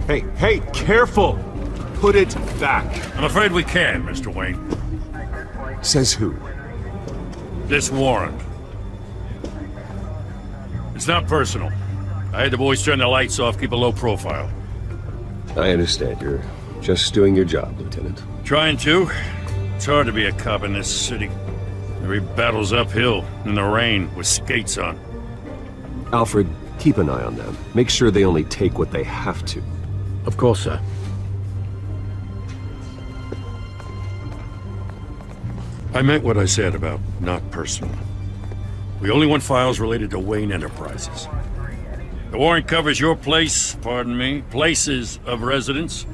Hey, careful! Put it back. I'm afraid we can, Mr. Wayne. Says who? This warrant. It's not personal. I had the boys turn the lights off, keep a low profile. I understand. You're just doing your job, Lieutenant. Trying to. It's hard to be a cop in this city. Every battle's uphill, in the rain, with skates on. Alfred, keep an eye on them. Make sure they only take what they have to. Of course, sir. I meant what I said about not personal. We only want files related to Wayne Enterprises. The warrant covers your place, pardon me, places of residence,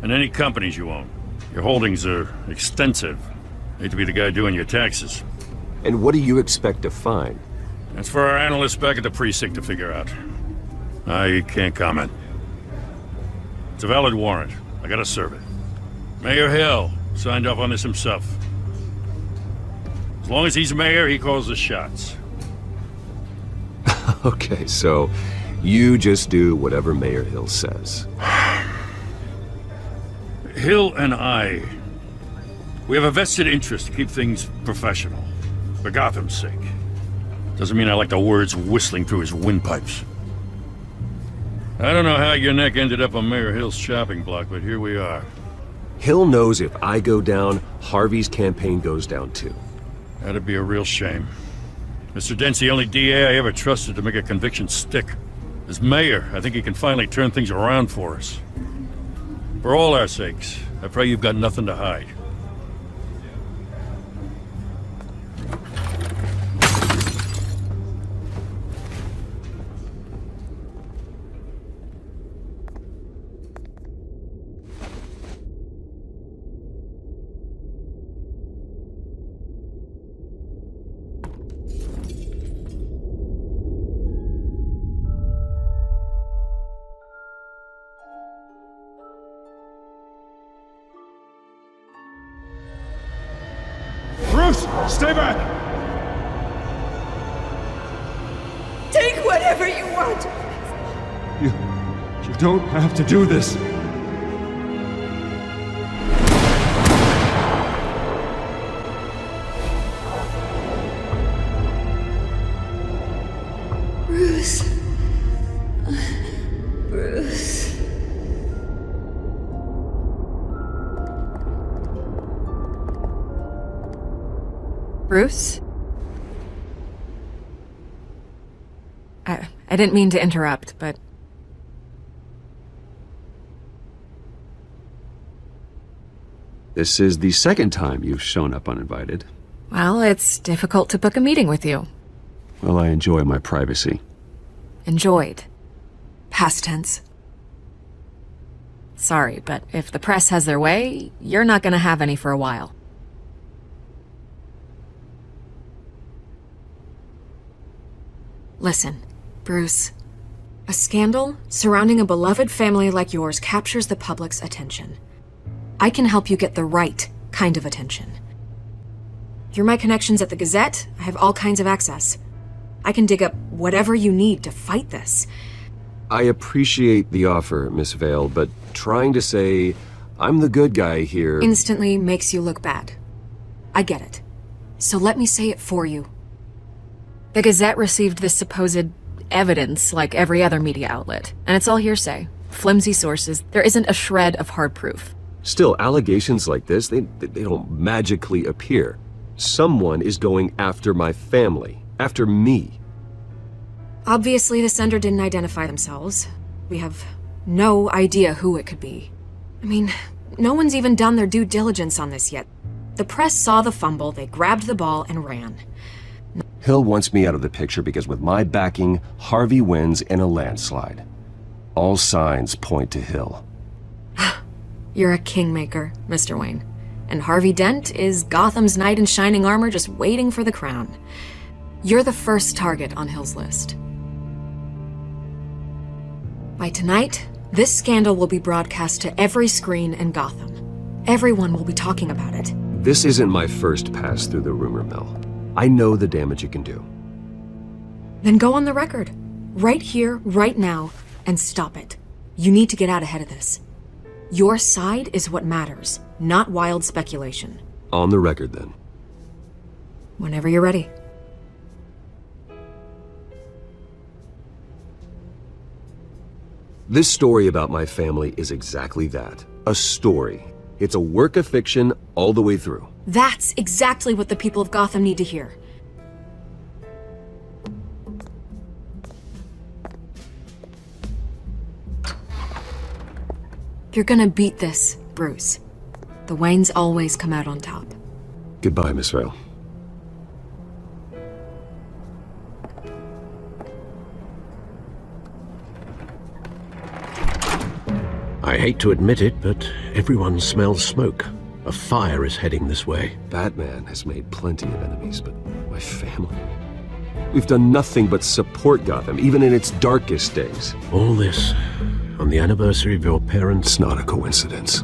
and any companies you own. Your holdings are extensive. Hate to be the guy doing your taxes. And what do you expect to find? That's for our analysts back at the precinct to figure out. I can't comment. It's a valid warrant. I gotta serve it. Mayor Hill signed off on this himself. As long as he's mayor, he calls the shots. Okay, so you just do whatever Mayor Hill says. Hill and I, we have a vested interest to keep things professional, for Gotham's sake. Doesn't mean I like the words whistling through his windpipes. I don't know how your neck ended up on Mayor Hill's chopping block, but here we are. Hill knows if I go down, Harvey's campaign goes down too. That'd be a real shame. Mr. Dent's the only DA I ever trusted to make a conviction stick. As mayor, I think he can finally turn things around for us. For all our sakes, I pray you've got nothing to hide. Bruce, stay back! Take whatever you want! You don't have to do this. Bruce. Bruce. Bruce? I didn't mean to interrupt, but... This is the second time you've shown up uninvited. Well, it's difficult to book a meeting with you. Well, I enjoy my privacy. Enjoyed. Past tense. Sorry, but if the press has their way, you're not gonna have any for a while. Listen, Bruce. A scandal surrounding a beloved family like yours captures the public's attention. I can help you get the right kind of attention. Through my connections at the Gazette, I have all kinds of access. I can dig up whatever you need to fight this. I appreciate the offer, Miss Vale, but trying to say I'm the good guy here... Instantly makes you look bad. I get it. So let me say it for you. The Gazette received this supposed evidence like every other media outlet, and it's all hearsay. Flimsy sources. There isn't a shred of hard proof. Still, allegations like this, they don't magically appear. Someone is going after my family. After me. Obviously, the sender didn't identify themselves. We have no idea who it could be. I mean, no one's even done their due diligence on this yet. The press saw the fumble, they grabbed the ball and ran. Hill wants me out of the picture because with my backing, Harvey wins in a landslide. All signs point to Hill. You're a kingmaker, Mr. Wayne. And Harvey Dent is Gotham's knight in shining armor just waiting for the crown. You're the first target on Hill's list. By tonight, this scandal will be broadcast to every screen in Gotham. Everyone will be talking about it. This isn't my first pass through the rumor mill. I know the damage it can do. Then go on the record. Right here, right now, and stop it. You need to get out ahead of this. Your side is what matters, not wild speculation. On the record, then. Whenever you're ready. This story about my family is exactly that. A story. It's a work of fiction all the way through. That's exactly what the people of Gotham need to hear. You're gonna beat this, Bruce. The Waynes always come out on top. Goodbye, Miss Vale. I hate to admit it, but everyone smells smoke. A fire is heading this way. Batman has made plenty of enemies, but my family... We've done nothing but support Gotham, even in its darkest days. All this on the anniversary of your parents'... It's not a coincidence.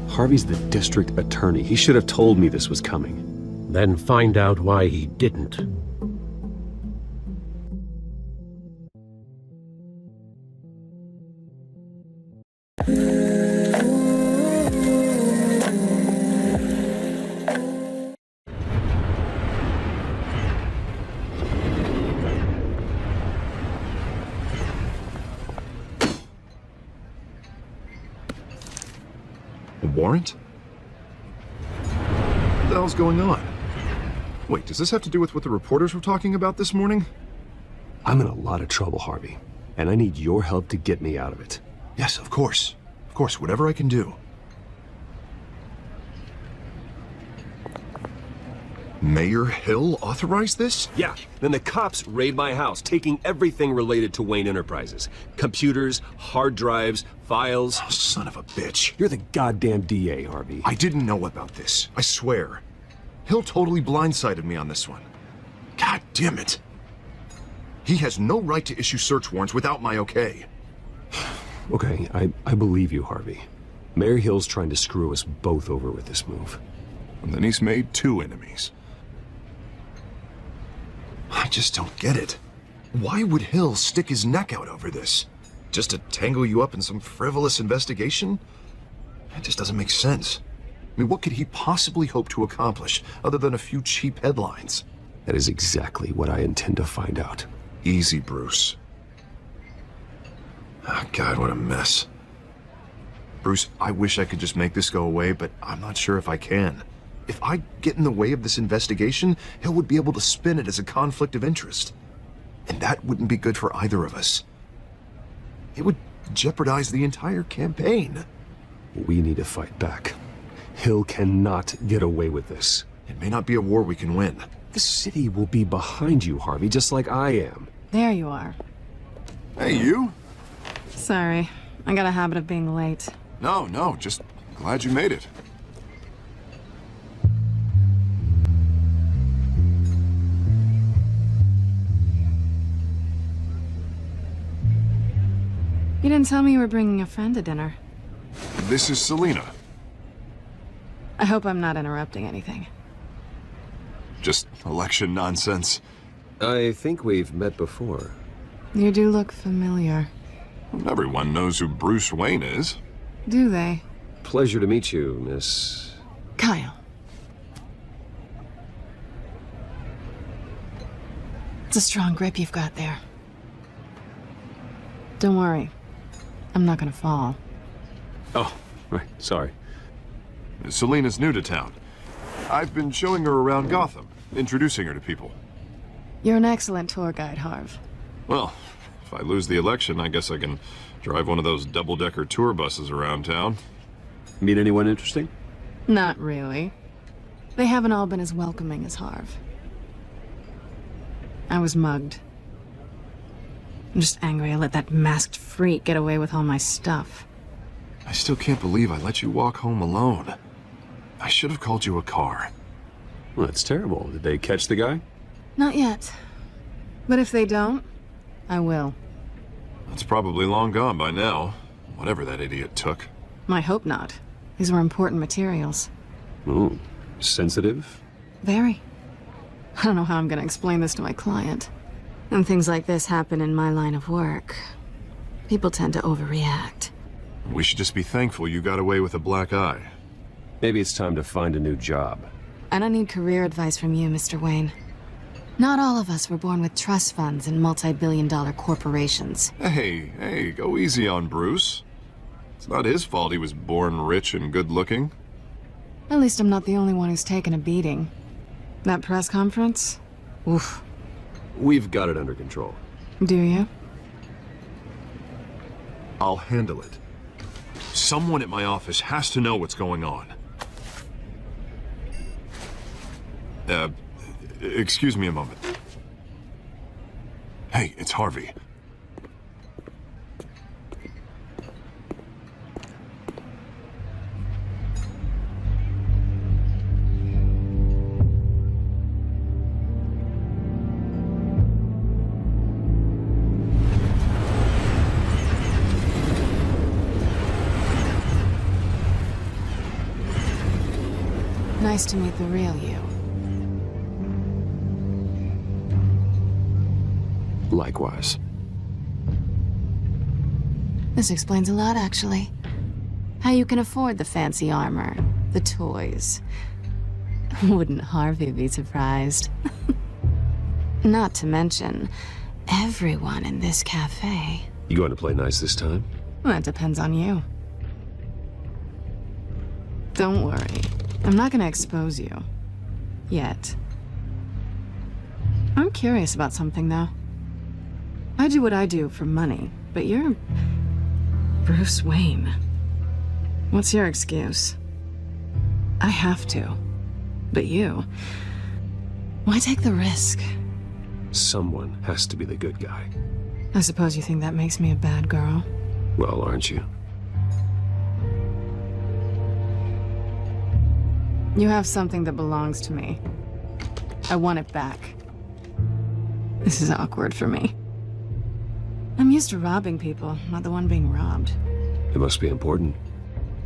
Harvey's the district attorney. He should have told me this was coming. Then find out why he didn't. A warrant? What the hell's going on? Wait, does this have to do with what the reporters were talking about this morning? I'm in a lot of trouble, Harvey, and I need your help to get me out of it. Yes, of course. Of course, whatever I can do. Mayor Hill authorized this? Yeah, then the cops raid my house, taking everything related to Wayne Enterprises. Computers, hard drives, files. Oh, son of a bitch. You're the goddamn DA, Harvey. I didn't know about this. I swear. Hill totally blindsided me on this one. God damn it. He has no right to issue search warrants without my okay. Okay, I believe you, Harvey. Mayor Hill's trying to screw us both over with this move. And then he's made two enemies. I just don't get it. Why would Hill stick his neck out over this? Just to tangle you up in some frivolous investigation? It just doesn't make sense. I mean, what could he possibly hope to accomplish other than a few cheap headlines? That is exactly what I intend to find out. Easy, Bruce. Oh, God, what a mess. Bruce, I wish I could just make this go away, but I'm not sure if I can. If I get in the way of this investigation, Hill would be able to spin it as a conflict of interest. And that wouldn't be good for either of us. It would jeopardize the entire campaign. We need to fight back. Hill cannot get away with this. It may not be a war we can win. The city will be behind you, Harvey, just like I am. There you are. Hey, you? Sorry, I got a habit of being late. No, just glad you made it. You didn't tell me you were bringing a friend to dinner. This is Selina. I hope I'm not interrupting anything. Just election nonsense. I think we've met before. You do look familiar. Everyone knows who Bruce Wayne is. Do they? Pleasure to meet you, Miss... Kyle. It's a strong grip you've got there. Don't worry. I'm not gonna fall. Oh, right, sorry. Selina's new to town. I've been showing her around Gotham, introducing her to people. You're an excellent tour guide, Harv. Well, if I lose the election, I guess I can drive one of those double-decker tour buses around town. Meet anyone interesting? Not really. They haven't all been as welcoming as Harv. I was mugged. I'm just angry I let that masked freak get away with all my stuff. I still can't believe I let you walk home alone. I should have called you a car. Well, that's terrible. Did they catch the guy? Not yet. But if they don't, I will. It's probably long gone by now, whatever that idiot took. I hope not. These were important materials. Ooh, sensitive? Very. I don't know how I'm gonna explain this to my client. And things like this happen in my line of work. People tend to overreact. We should just be thankful you got away with a black eye. Maybe it's time to find a new job. I don't need career advice from you, Mr. Wayne. Not all of us were born with trust funds and multi-billion-dollar corporations. Hey, go easy on Bruce. It's not his fault he was born rich and good-looking. At least I'm not the only one who's taken a beating. That press conference? Oof. We've got it under control. Do you? I'll handle it. Someone at my office has to know what's going on. Excuse me a moment. Hey, it's Harvey. Nice to meet the real you. Likewise. This explains a lot, actually. How you can afford the fancy armor, the toys. Wouldn't Harvey be surprised? Not to mention, everyone in this cafe. You going to play nice this time? Well, that depends on you. Don't worry. I'm not gonna expose you. Yet. I'm curious about something, though. I do what I do for money, but you're... Bruce Wayne. What's your excuse? I have to. But you... Why take the risk? Someone has to be the good guy. I suppose you think that makes me a bad girl? Well, aren't you? You have something that belongs to me. I want it back. This is awkward for me. I'm used to robbing people, not the one being robbed. It must be important.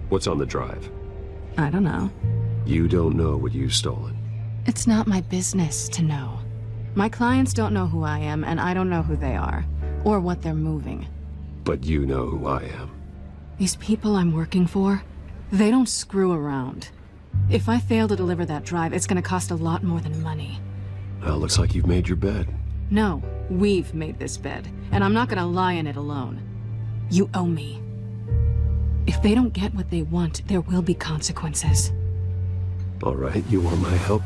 What's on the drive? I don't know. You don't know what you've stolen. It's not my business to know. My clients don't know who I am, and I don't know who they are, or what they're moving. But you know who I am. These people I'm working for, they don't screw around. If I fail to deliver that drive, it's gonna cost a lot more than money. Well, looks like you've made your bed. No, we've made this bed, and I'm not gonna lie in it alone. You owe me. If they don't get what they want, there will be consequences. All right, you want my help?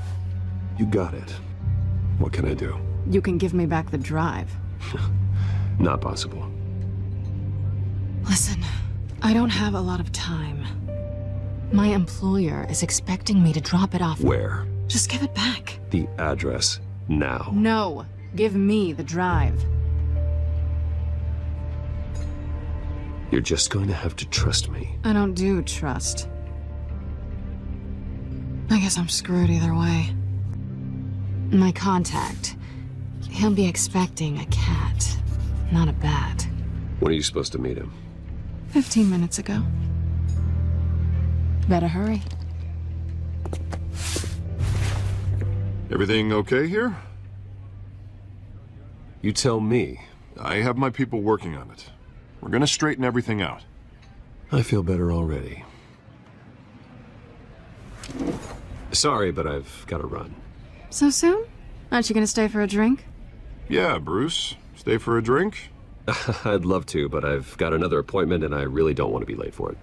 You got it. What can I do? You can give me back the drive. Not possible. Listen, I don't have a lot of time. My employer is expecting me to drop it off. Where? Just give it back. The address, now. No, give me the drive. You're just going to have to trust me. I don't do trust. I guess I'm screwed either way. My contact, he'll be expecting a cat, not a bat. When are you supposed to meet him? 15 minutes ago. Better hurry. Everything okay here? You tell me. I have my people working on it. We're gonna straighten everything out. I feel better already. Sorry, but I've got to run. So soon? Aren't you gonna stay for a drink? Yeah, Bruce. Stay for a drink? I'd love to, but I've got another appointment and I really don't want to be late for it.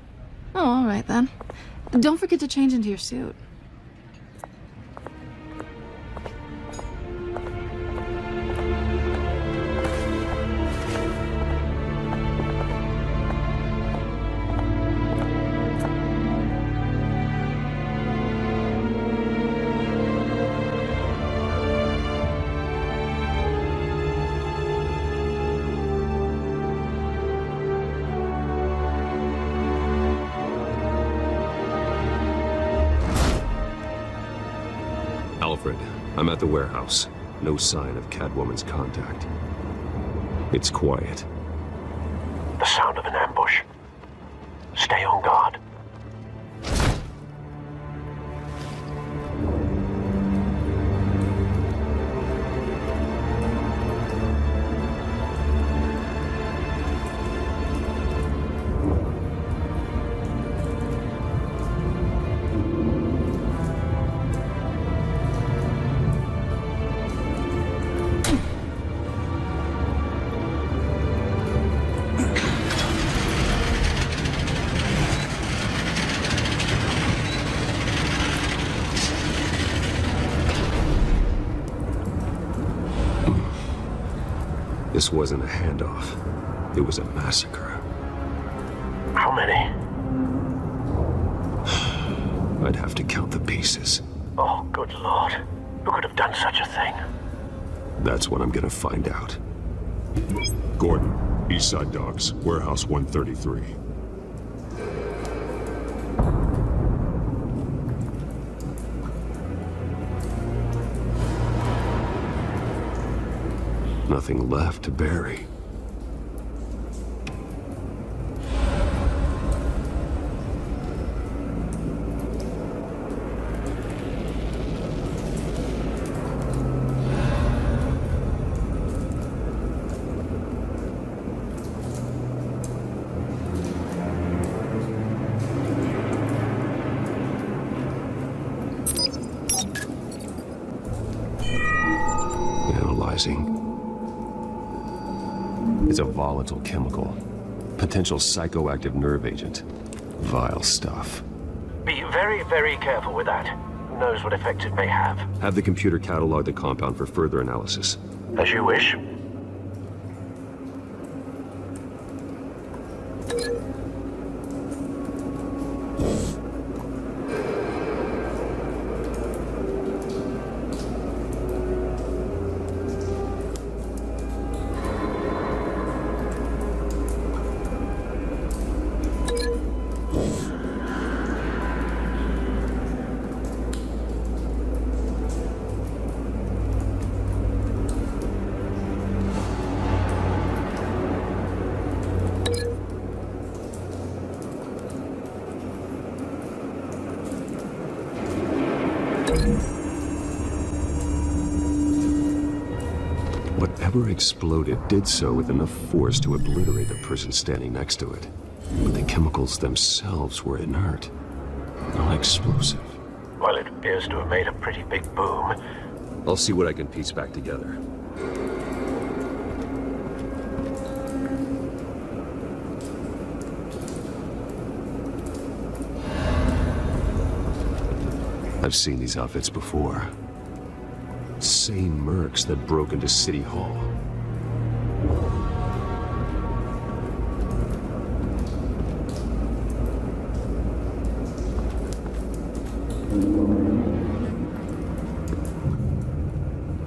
Oh, all right then. Don't forget to change into your suit. Alfred, I'm at the warehouse. No sign of Catwoman's contact. It's quiet. The sound of an ambush. Stay on guard. This wasn't a handoff. It was a massacre. How many? I'd have to count the pieces. Oh, good lord. Who could have done such a thing? That's what I'm gonna find out. Gordon, Eastside Docks, Warehouse 133. Nothing left to bury. Analyzing. It's a volatile chemical. Potential psychoactive nerve agent. Vile stuff. Be very, very careful with that. Who knows what effect it may have? Have the computer catalog the compound for further analysis. As you wish. Whatever exploded did so with enough force to obliterate the person standing next to it. But the chemicals themselves were inert, not explosive. Well, it appears to have made a pretty big boom. I'll see what I can piece back together. I've seen these outfits before. Same mercs that broke into City Hall.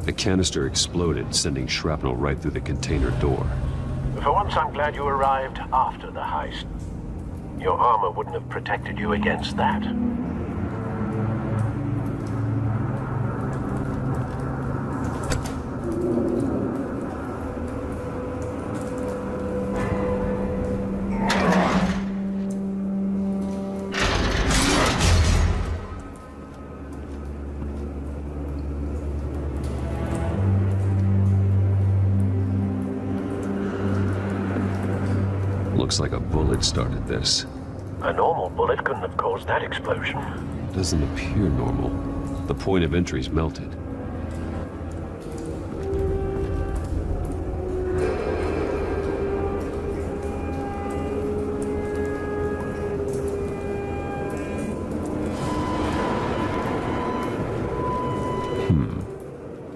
The canister exploded, sending shrapnel right through the container door. For once, I'm glad you arrived after the heist. Your armor wouldn't have protected you against that. Looks like a bullet started this. A normal bullet couldn't have caused that explosion. Doesn't appear normal. The point of entry's melted.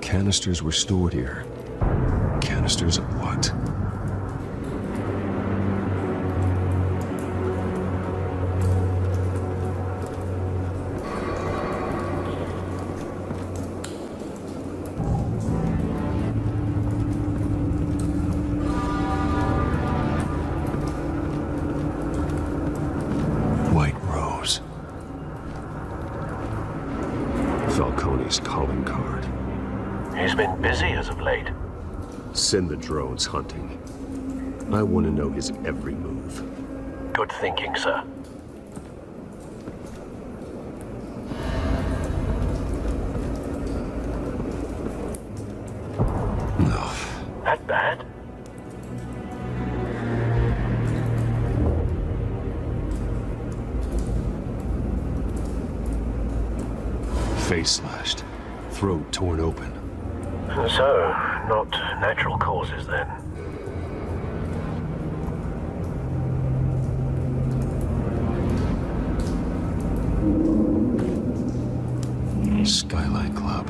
Canisters were stored here. Canisters of what? Falcone's calling card. He's been busy as of late. Send the drones hunting. I want to know his every move. Good thinking, sir. No. That bad? Face slashed. Throat torn open. So, not natural causes then. Skyline Club.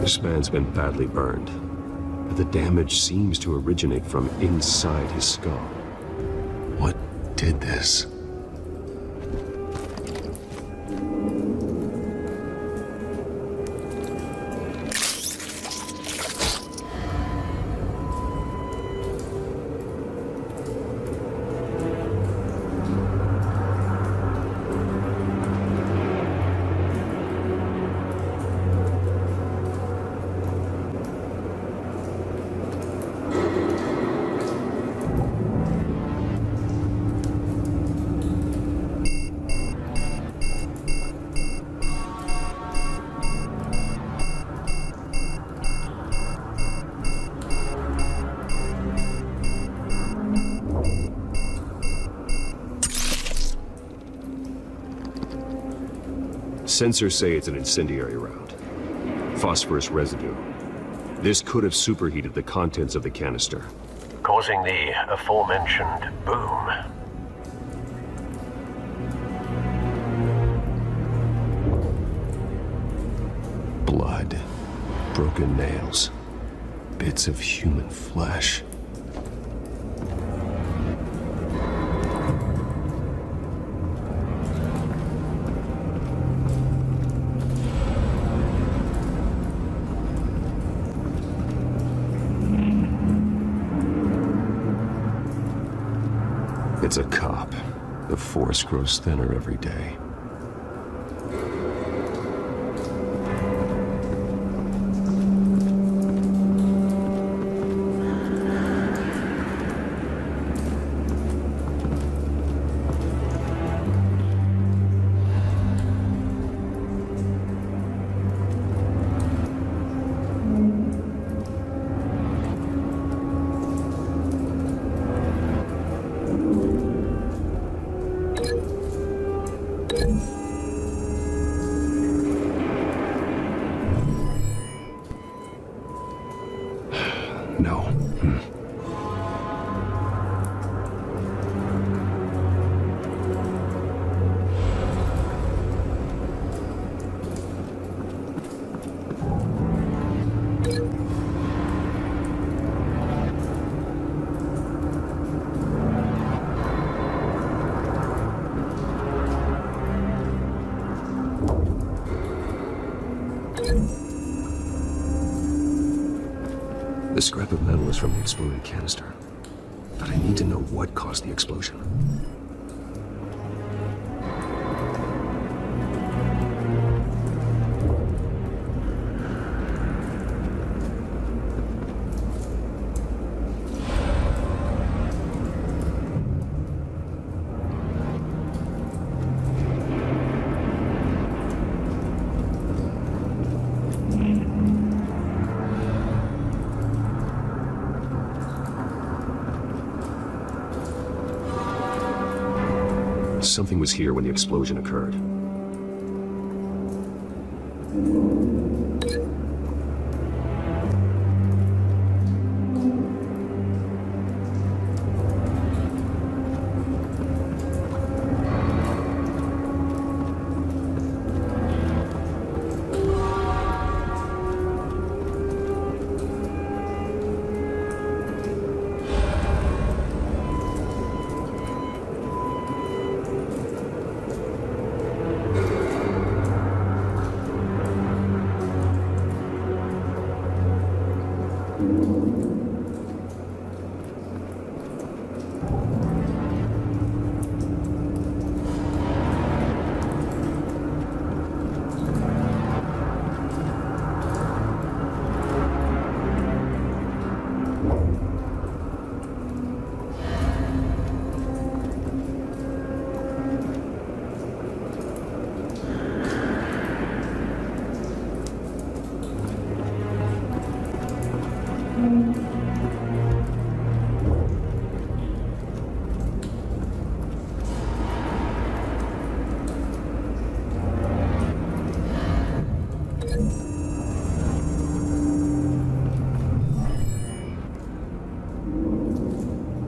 This man's been badly burned, but the damage seems to originate from inside his skull. What did this? Sensors say it's an incendiary round. Phosphorus residue. This could have superheated the contents of the canister. Causing the aforementioned boom. Blood. Broken nails. Bits of human flesh. It's a cop. The force grows thinner every day. No. The scrap of metal is from the exploded canister. But I need to know what caused the explosion. Something was here when the explosion occurred.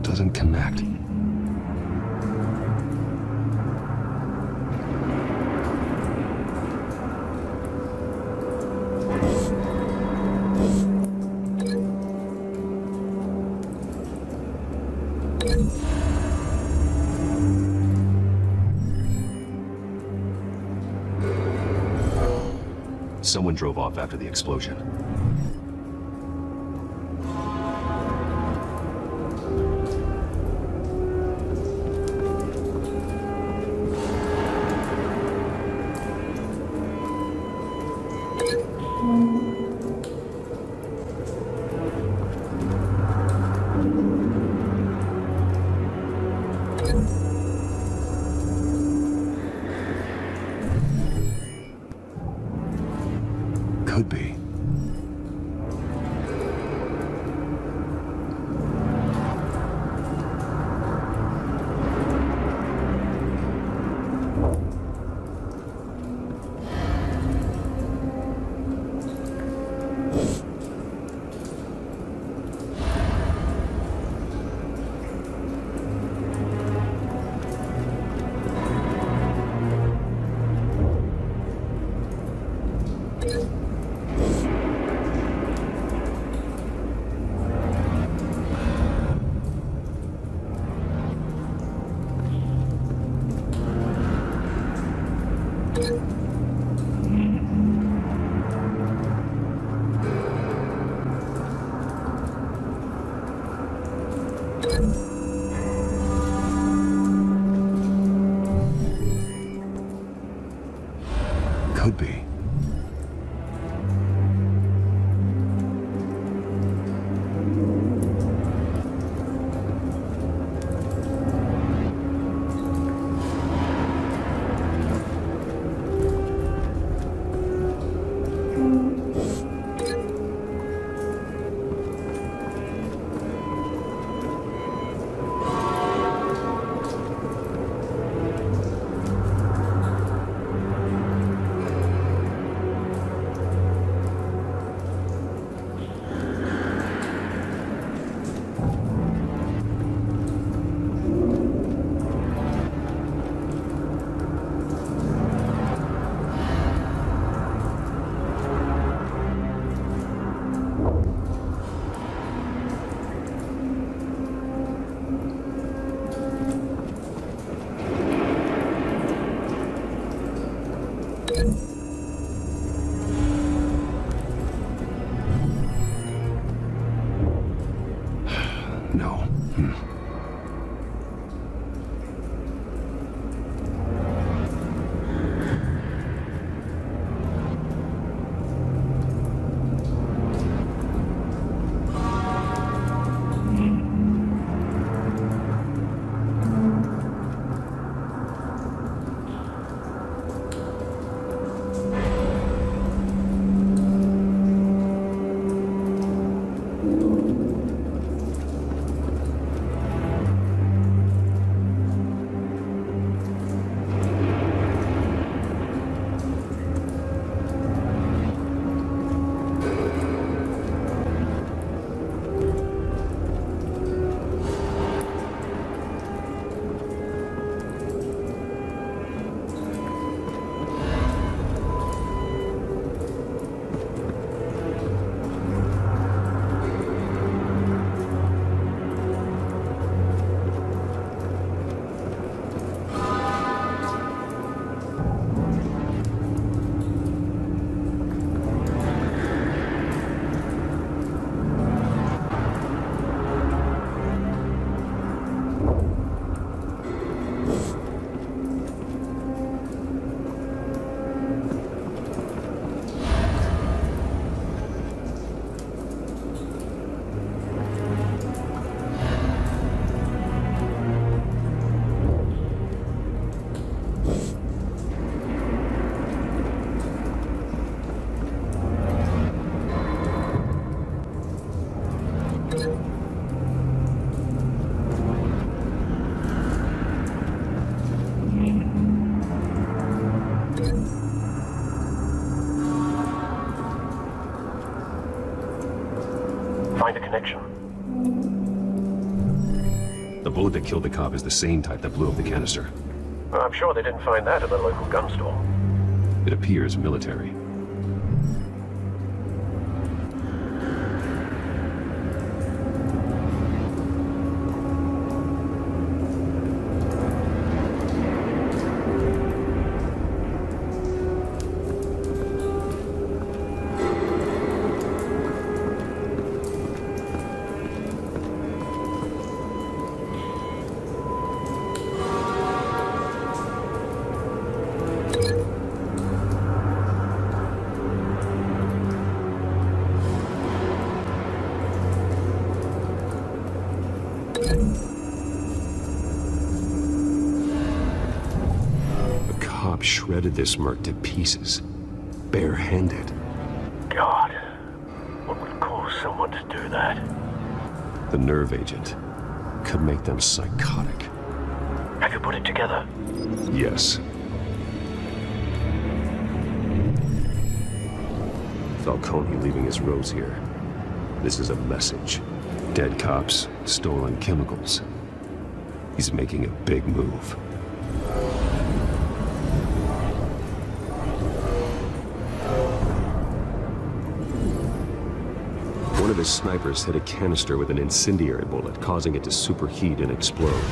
Doesn't connect. Someone drove off after the explosion. Could be. Could be. No. Find a connection. The bullet that killed the cop is the same type that blew up the canister. Well, I'm sure they didn't find that at the local gun store. It appears military. A cop shredded this merc to pieces, barehanded. God, what would cause someone to do that? The nerve agent could make them psychotic. Have you put it together? Yes. Falcone leaving his rose here. This is a message. Dead cops, stolen chemicals. He's making a big move. One of his snipers hit a canister with an incendiary bullet, causing it to superheat and explode.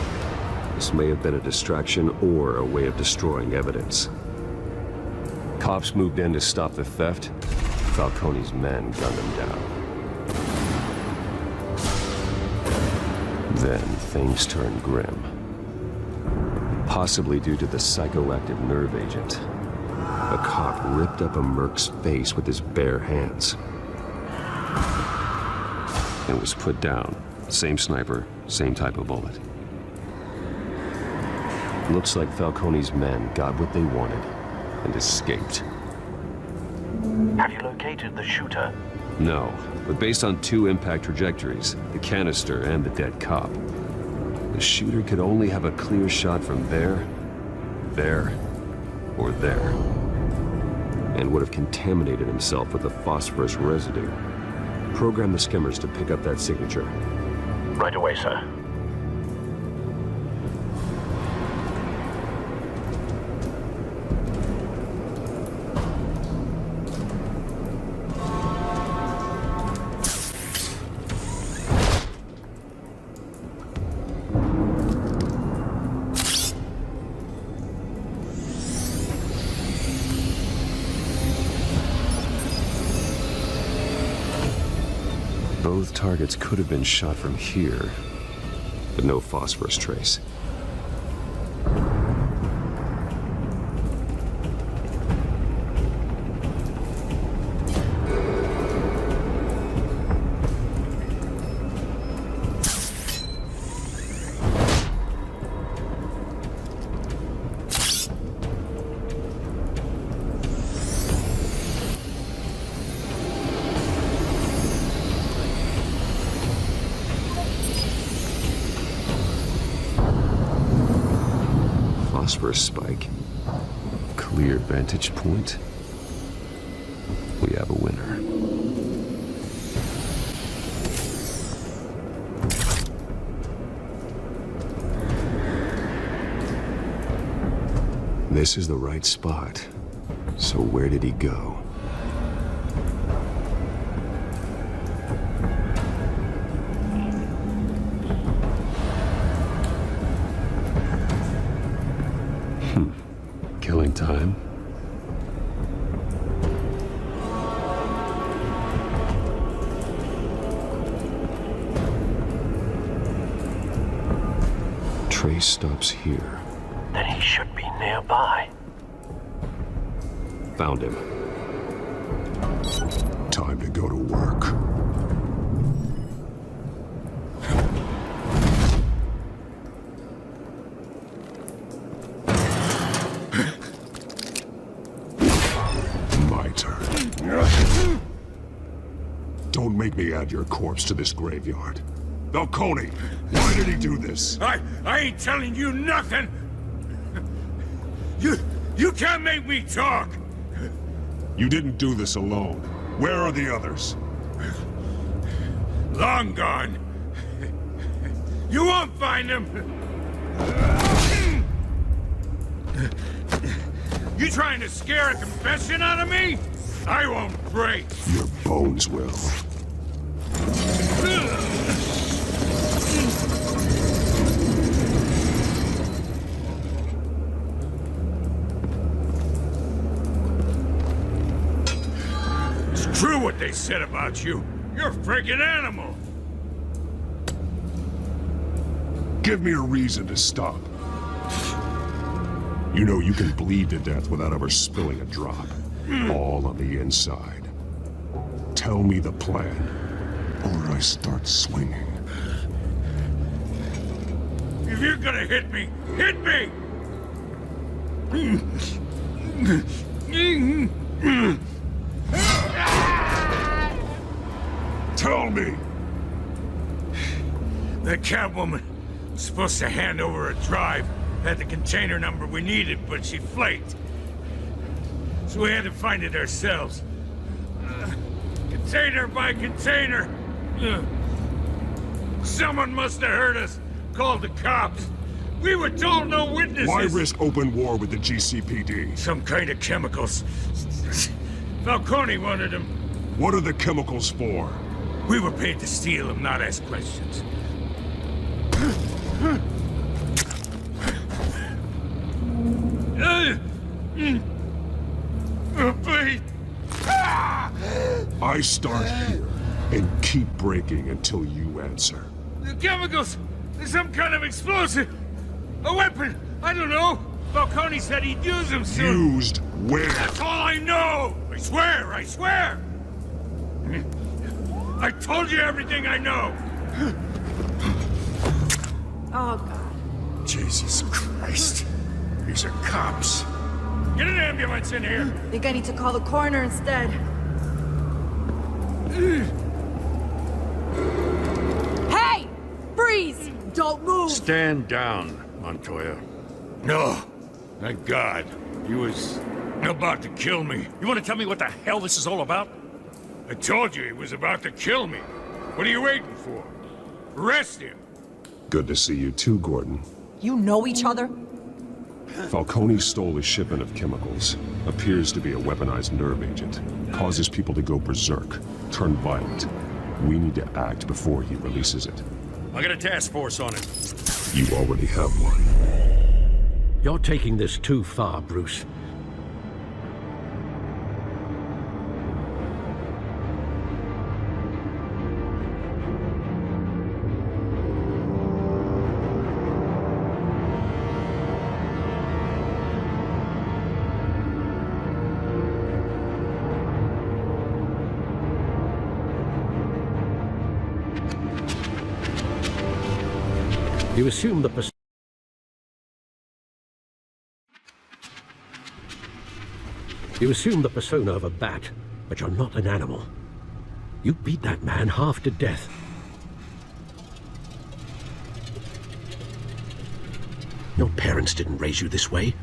This may have been a distraction or a way of destroying evidence. Cops moved in to stop the theft. Falcone's men gunned him down. Then things turned grim. Possibly due to the psychoactive nerve agent. A cop ripped up a merc's face with his bare hands. And was put down. Same sniper, same type of bullet. Looks like Falcone's men got what they wanted and escaped. Have you located the shooter? No, but based on two impact trajectories, the canister and the dead cop, the shooter could only have a clear shot from there, or there, and would have contaminated himself with the phosphorus residue. Program the skimmers to pick up that signature. Right away, sir. Both targets could have been shot from here, but no phosphorus trace. Phosphorus spike. Clear vantage point. We have a winner. This is the right spot. So where did he go? Killing time. Trace stops here. Then he should be nearby. Found him. Time to go to work. My turn. Don't make me add your corpse to this graveyard. Falcone, why did he do this? I ain't telling you nothing! You can't make me talk! You didn't do this alone. Where are the others? Long gone. You won't find them! You trying to scare a confession out of me? I won't break! Your bones will. It's true what they said about you. You're a freaking animal! Give me a reason to stop. You know you can bleed to death without ever spilling a drop. All on the inside. Tell me the plan, or I start swinging. you're gonna hit me, hit me! Tell me! That Catwoman was supposed to hand over a drive, had the container number we needed, but she flaked. So we had to find it ourselves. Container by container. Someone must have heard us, called the cops. We were told no witnesses. Why risk open war with the GCPD? Some kind of chemicals. Falcone wanted them. What are the chemicals for? We were paid to steal them, not ask questions. Please. I start here and keep breaking until you answer. The chemicals! There's some kind of explosive! A weapon! I don't know! Falcone said he'd use them soon! Used where? That's all I know! I swear! I swear! I told you everything I know! Oh, God. Jesus Christ. These are cops. Get an ambulance in here! Think I need to call the coroner instead. Hey! Freeze! Don't move! Stand down, Montoya. No. Thank God. He was about to kill me. You want to tell me what the hell this is all about? I told you he was about to kill me. What are you waiting for? Arrest him. Good to see you too, Gordon. You know each other? Falcone stole a shipment of chemicals. Appears to be a weaponized nerve agent. Causes people to go berserk, turn violent. We need to act before he releases it. I got a task force on it. You already have one. You're taking this too far, Bruce. You assume the persona of a bat, but you're not an animal. You beat that man half to death. Your parents didn't raise you this way.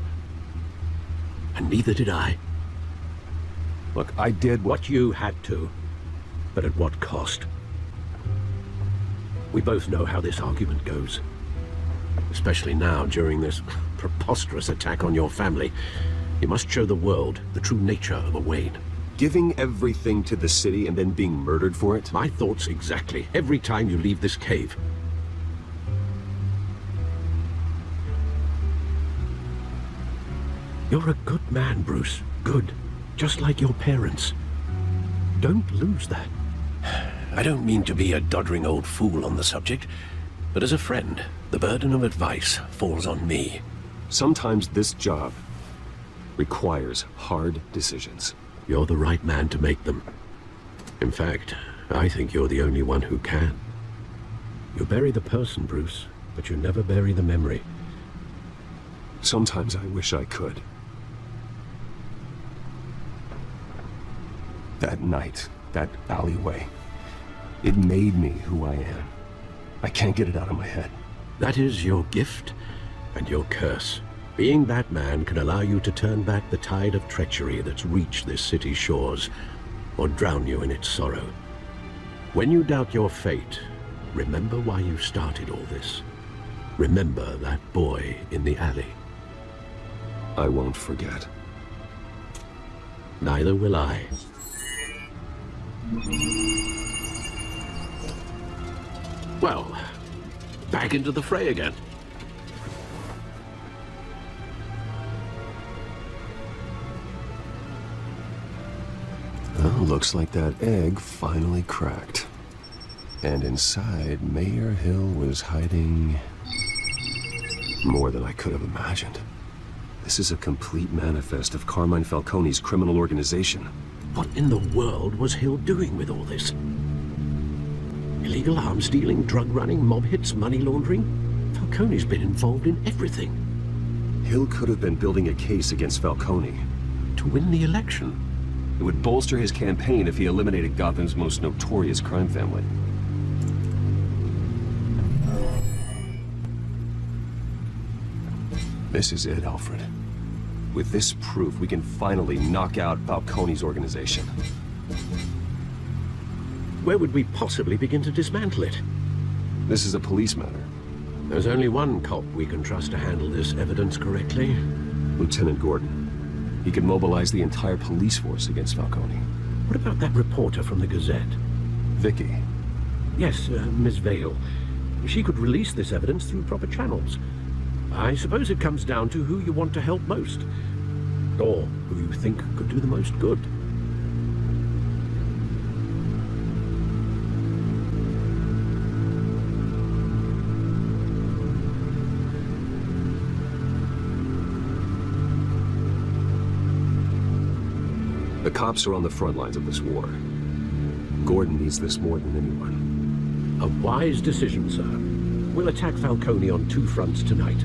And neither did I. Look, I did what you had to, but at what cost? We both know how this argument goes. Especially now, during this preposterous attack on your family. You must show the world the true nature of a Wayne. Giving everything to the city and then being murdered for it? My thoughts exactly, every time you leave this cave. You're a good man, Bruce. Good. Just like your parents. Don't lose that. I don't mean to be a doddering old fool on the subject, but as a friend, the burden of advice falls on me. Sometimes this job requires hard decisions. You're the right man to make them. In fact, I think you're the only one who can. You bury the person, Bruce, but you never bury the memory. Sometimes I wish I could. That night, that alleyway, it made me who I am. I can't get it out of my head. That is your gift and your curse. Being that man can allow you to turn back the tide of treachery that's reached this city's shores, or drown you in its sorrow. When you doubt your fate, remember why you started all this. Remember that boy in the alley. I won't forget. Neither will I. Well, back into the fray again. Well, looks like that egg finally cracked. And inside, Mayor Hill was hiding more than I could have imagined. This is a complete manifest of Carmine Falcone's criminal organization. What in the world was Hill doing with all this? Illegal arms dealing, drug running, mob hits, money laundering? Falcone's been involved in everything. Hill could have been building a case against Falcone. To win the election. It would bolster his campaign if he eliminated Gotham's most notorious crime family. This is it, Alfred. With this proof, we can finally knock out Falcone's organization. Where would we possibly begin to dismantle it? This is a police matter. There's only one cop we can trust to handle this evidence correctly. Lieutenant Gordon. He can mobilize the entire police force against Falcone. What about that reporter from the Gazette? Vicky. Yes, Miss Vale. She could release this evidence through proper channels. I suppose it comes down to who you want to help most. Or who you think could do the most good. The cops are on the front lines of this war. Gordon needs this more than anyone. A wise decision, sir. We'll attack Falcone on two fronts tonight.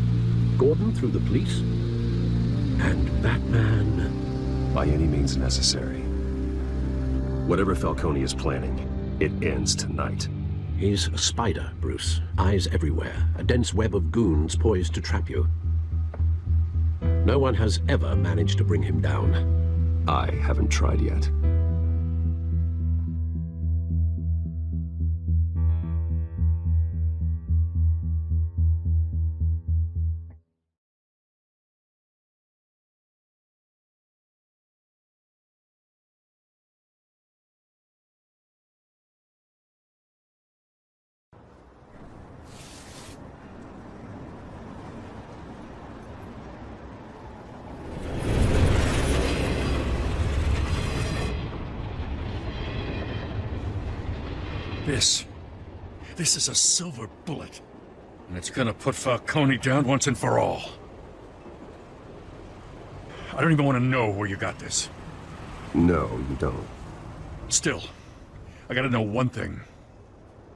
Gordon through the police, and Batman... by any means necessary. Whatever Falcone is planning, it ends tonight. He's a spider, Bruce. Eyes everywhere. A dense web of goons poised to trap you. No one has ever managed to bring him down. I haven't tried yet. This is a silver bullet. And it's gonna put Falcone down once and for all. I don't even want to know where you got this. No, you don't. Still, I gotta know one thing.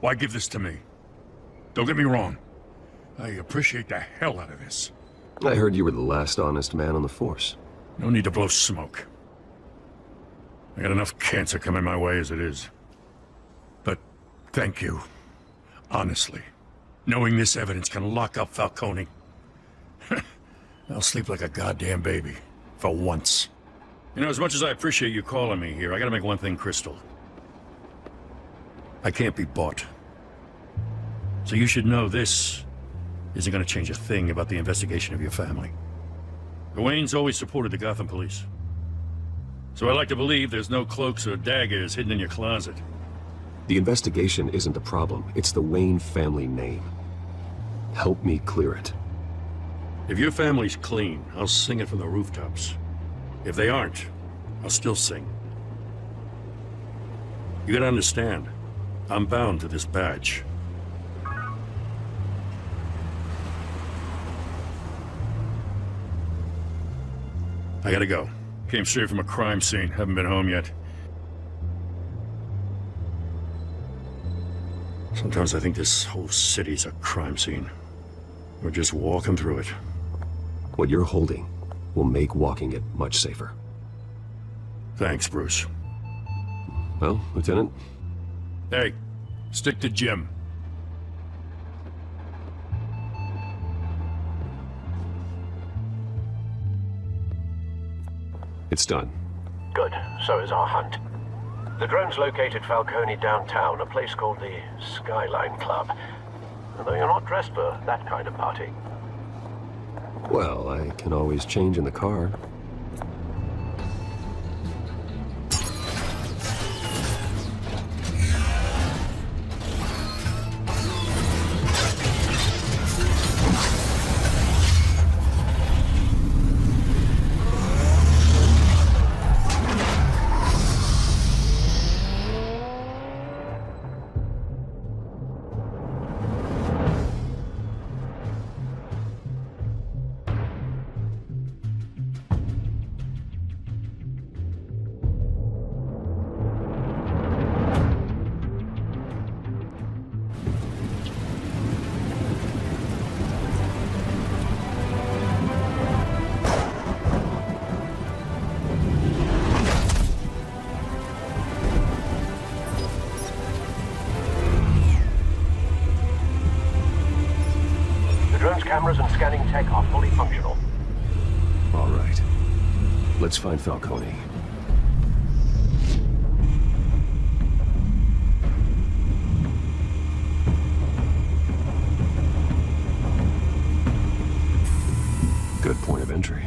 Why give this to me? Don't get me wrong. I appreciate the hell out of this. I heard you were the last honest man on the force. No need to blow smoke. I got enough cancer coming my way as it is. But thank you. Honestly. Knowing this evidence can lock up Falcone. I'll sleep like a goddamn baby. For once. You know, as much as I appreciate you calling me here, I gotta make one thing crystal. I can't be bought. So you should know this isn't gonna change a thing about the investigation of your family. Gawain's always supported the Gotham police. So I like to believe there's no cloaks or daggers hidden in your closet. The investigation isn't the problem. It's the Wayne family name. Help me clear it. If your family's clean, I'll sing it from the rooftops. If they aren't, I'll still sing. You gotta understand, I'm bound to this badge. I gotta go. Came straight from a crime scene. Haven't been home yet. Sometimes I think this whole city's a crime scene. We're just walking through it. What you're holding will make walking it much safer. Thanks, Bruce. Well, Lieutenant? Hey, stick to Jim. It's done. Good. So is our hunt. The drones located Falcone downtown, a place called the Skyline Club. Although you're not dressed for that kind of party. Well, I can always change in the car. drone's cameras and scanning tech are fully functional. All right. Let's find Falcone. Good point of entry.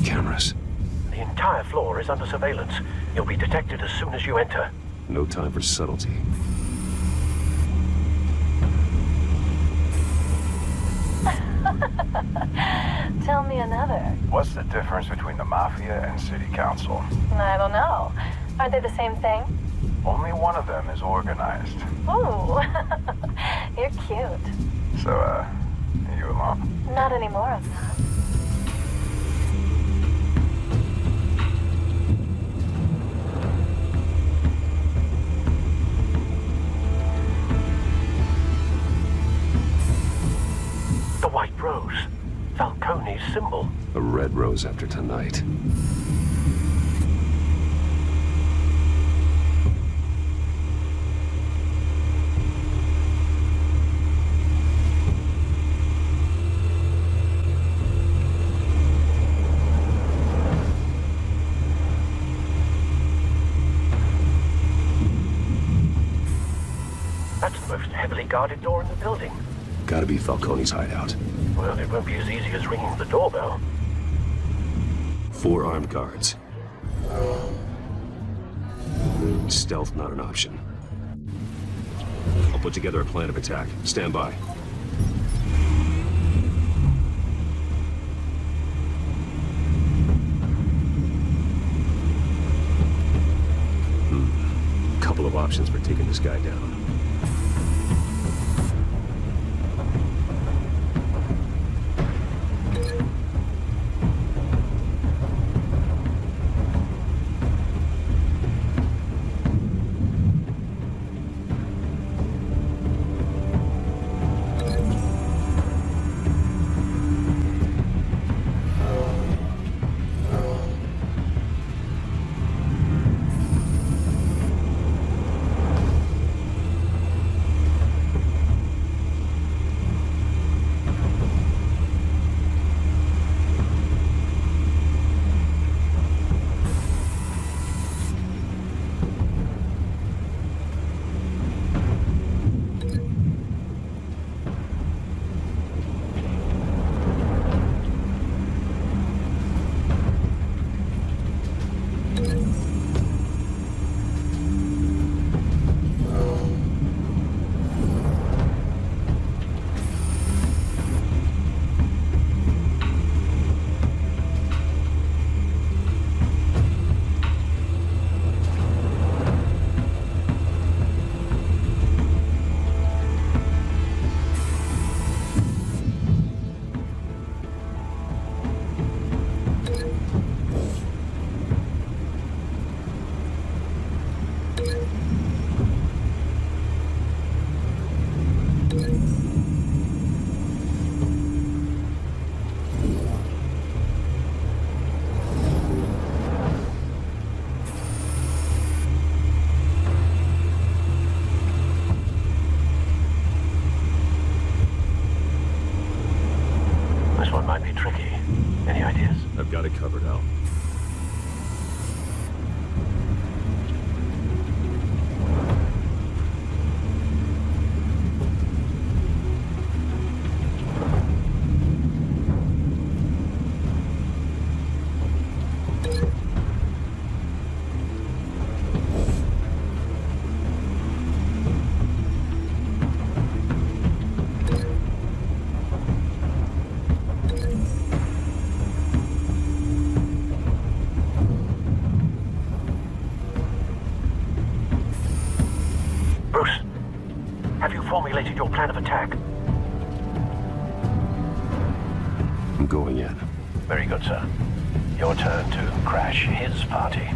Cameras. The entire floor is under surveillance. You'll be detected as soon as you enter. No time for subtlety. Tell me another. What's the difference between the Mafia and City Council? I don't know. Aren't they the same thing? Only one of them is organized. Ooh, you're cute. So, are you alone? Not anymore, I'm not. The White Rose. Falcone's symbol. A red rose after tonight. That's the most heavily guarded door in the building. Gotta be Falcone's hideout. Well, it won't be as easy as ringing the doorbell. 4 armed guards. Stealth not an option. I'll put together a plan of attack. Stand by. Couple of options for taking this guy down. Might be tricky. Any ideas? I've got it covered, Al. Formulated your plan of attack. I'm going in. Very good, sir. Your turn to crash his party.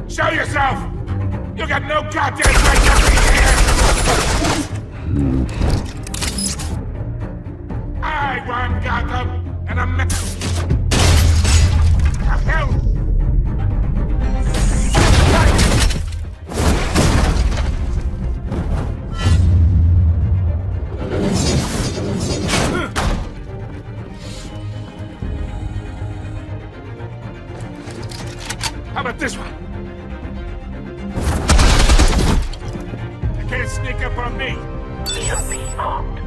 Show yourself! You got no goddamn right to be here! I run Gotham, and I'm not... The hell? How about this one? You can't sneak up on me. Should be armed.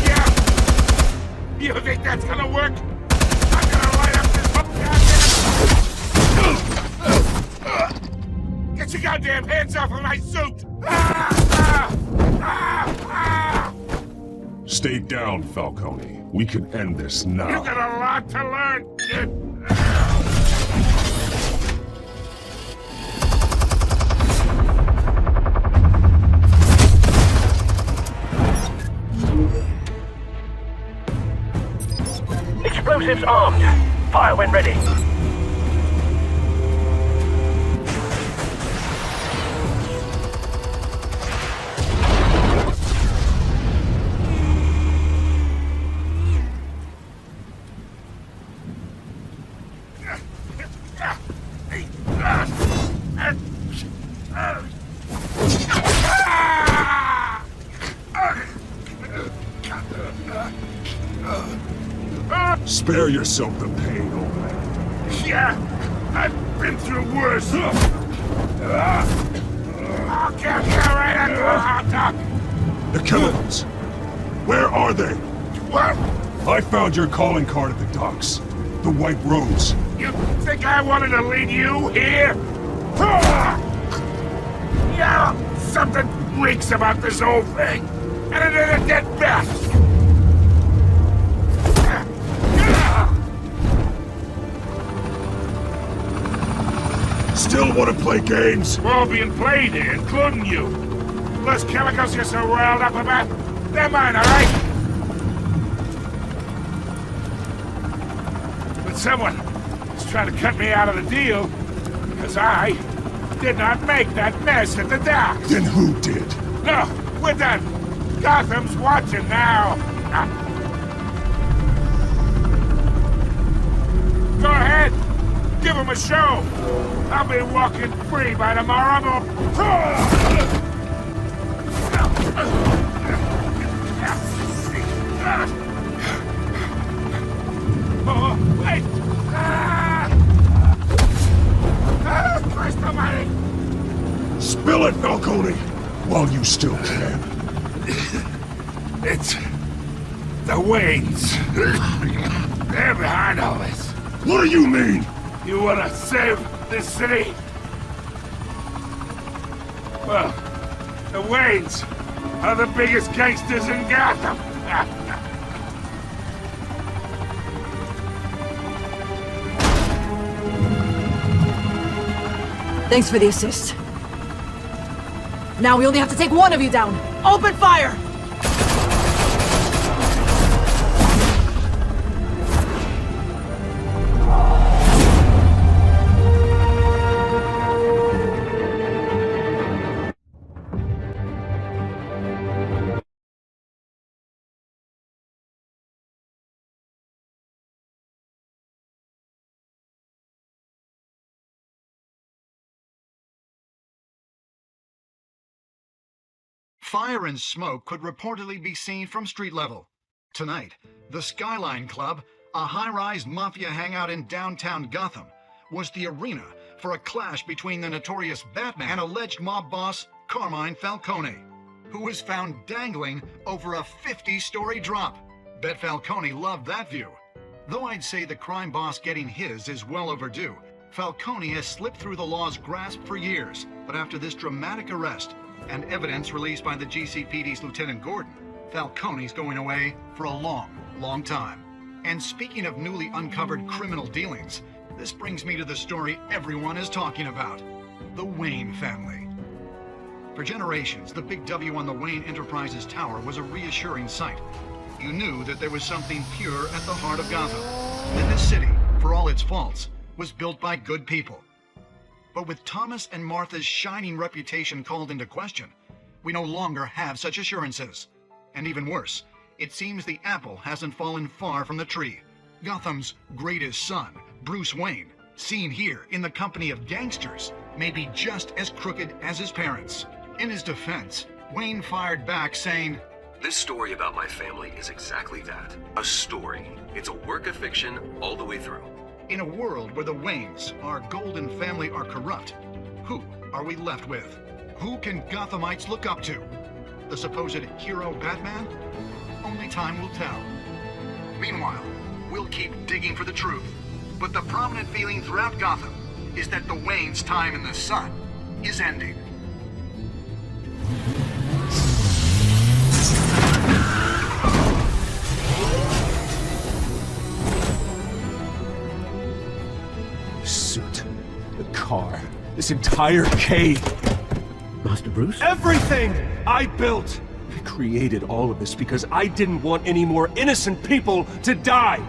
Yeah. You think that's gonna work? I'm gonna light up this goddamn... Get your goddamn hands off of my suit! Stay down, Falcone. We can end this now. You got a lot to learn, kid. Explosives armed. Fire when ready. Spare yourself the pain, old man. Yeah, I've been through worse. I'll get you right into a hot dog. The chemicals. Where are they? What? I found your calling card at the docks. The White Rose. You think I wanted to lead you here? Yeah, something reeks about this whole thing. And it is a dead bat. Still want to play games? We're all being played here, including you. Those chemicals you're so riled up about, they're mine, all right? But someone is trying to cut me out of the deal, because I did not make that mess at the dock. Then who did? No, we're done. Gotham's watching now. Go ahead. Give him a show. I'll be walking free by tomorrow. Oh, wait. Christ almighty. Spill it, Falcone, while you still can. It's the Waynes. They're behind all this. What do you mean? You want to save this city? Well, the Waynes are the biggest gangsters in Gotham. Thanks for the assist. Now we only have to take one of you down. Open fire! Fire and smoke could reportedly be seen from street level. Tonight, the Skyline Club, a high-rise mafia hangout in downtown Gotham, was the arena for a clash between the notorious Batman and alleged mob boss Carmine Falcone, who was found dangling over a 50-story drop. Bet Falcone loved that view. Though I'd say the crime boss getting his is well overdue, Falcone has slipped through the law's grasp for years. But after this dramatic arrest, and evidence released by the GCPD's Lieutenant Gordon, Falcone's going away for a long, long time. And speaking of newly uncovered criminal dealings, this brings me to the story everyone is talking about, the Wayne family. For generations, the big W on the Wayne Enterprises Tower was a reassuring sight. You knew that there was something pure at the heart of Gotham, that this city, for all its faults, was built by good people. But with Thomas and Martha's shining reputation called into question, we no longer have such assurances. And even worse, it seems the apple hasn't fallen far from the tree. Gotham's greatest son, Bruce Wayne, seen here in the company of gangsters, may be just as crooked as his parents. In his defense, Wayne fired back saying, This story about my family is exactly that. A story. It's a work of fiction all the way through. in a world where the Waynes, our golden family, are corrupt, who are we left with? Who can Gothamites look up to? The supposed hero Batman? Only time will tell. Meanwhile, we'll keep digging for the truth. But the prominent feeling throughout Gotham is that the Waynes' time in the sun is ending. Suit, the car, this entire cave. Master Bruce? Everything I built! I created all of this because I didn't want any more innocent people to die!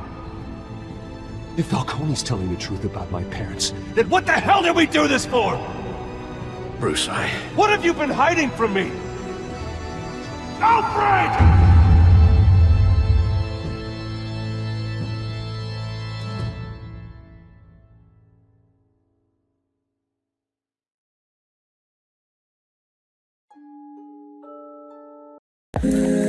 If Falcone's telling the truth about my parents, then what the hell did we do this for? Bruce, What have you been hiding from me? Alfred! Yeah.